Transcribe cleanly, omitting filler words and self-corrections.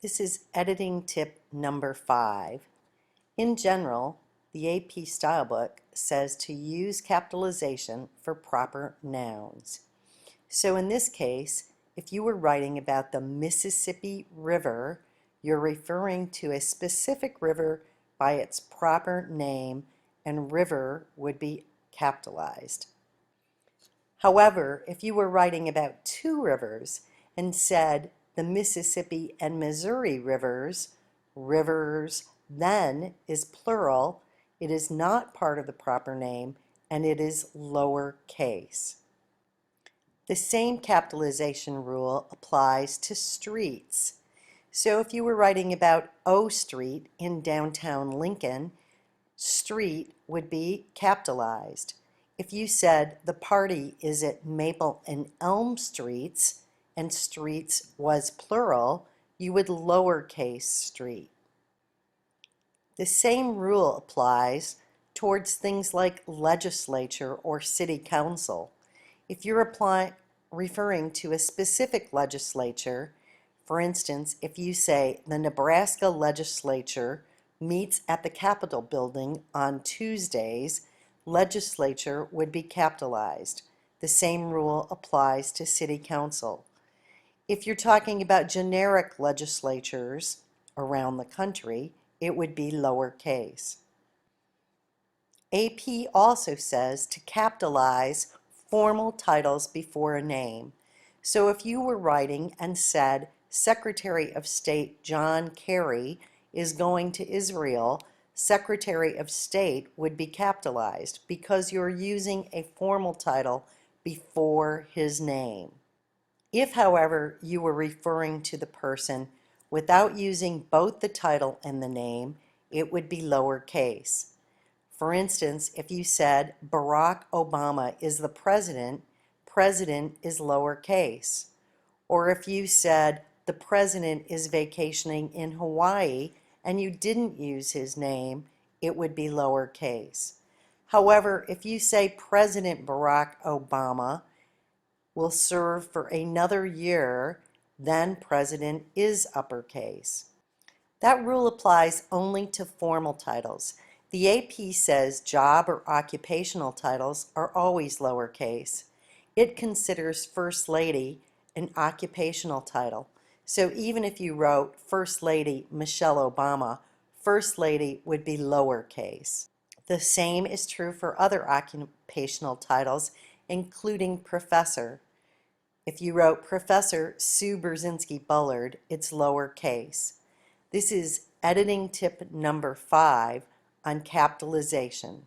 This is editing tip number 5. In general, the AP Style Book says to use capitalization for proper nouns. So in this case, if you were writing about the Mississippi River, you're referring to a specific river by its proper name, and river would be capitalized. However, if you were writing about two rivers and said the Mississippi and Missouri rivers, rivers then is plural, it is not part of the proper name and it is lowercase. The same capitalization rule applies to streets. So if you were writing about O Street in downtown Lincoln, street would be capitalized. If you said the party is at Maple and Elm Streets and streets was plural, you would lowercase street. The same rule applies towards things like legislature or city council. If you're referring to a specific legislature, for instance, if you say the Nebraska legislature meets at the Capitol building on Tuesdays, legislature would be capitalized. The same rule applies to city council. If you're talking about generic legislatures around the country, it would be lowercase. AP also says to capitalize formal titles before a name. So if you were writing and said Secretary of State John Kerry is going to Israel, Secretary of State would be capitalized because you're using a formal title before his name. If, however, you were referring to the person without using both the title and the name, it would be lowercase. For instance, if you said Barack Obama is the president, president is lowercase. Or if you said the president is vacationing in Hawaii and you didn't use his name, it would be lowercase. However, if you say President Barack Obama will serve for another year, then president is uppercase. That rule applies only to formal titles. The AP says job or occupational titles are always lowercase. It considers First Lady an occupational title. So even if you wrote First Lady Michelle Obama, First Lady would be lowercase. The same is true for other occupational titles, including professor. If you wrote Professor Sue Brzezinski Bullard, it's lowercase. This is editing tip number 5 on capitalization.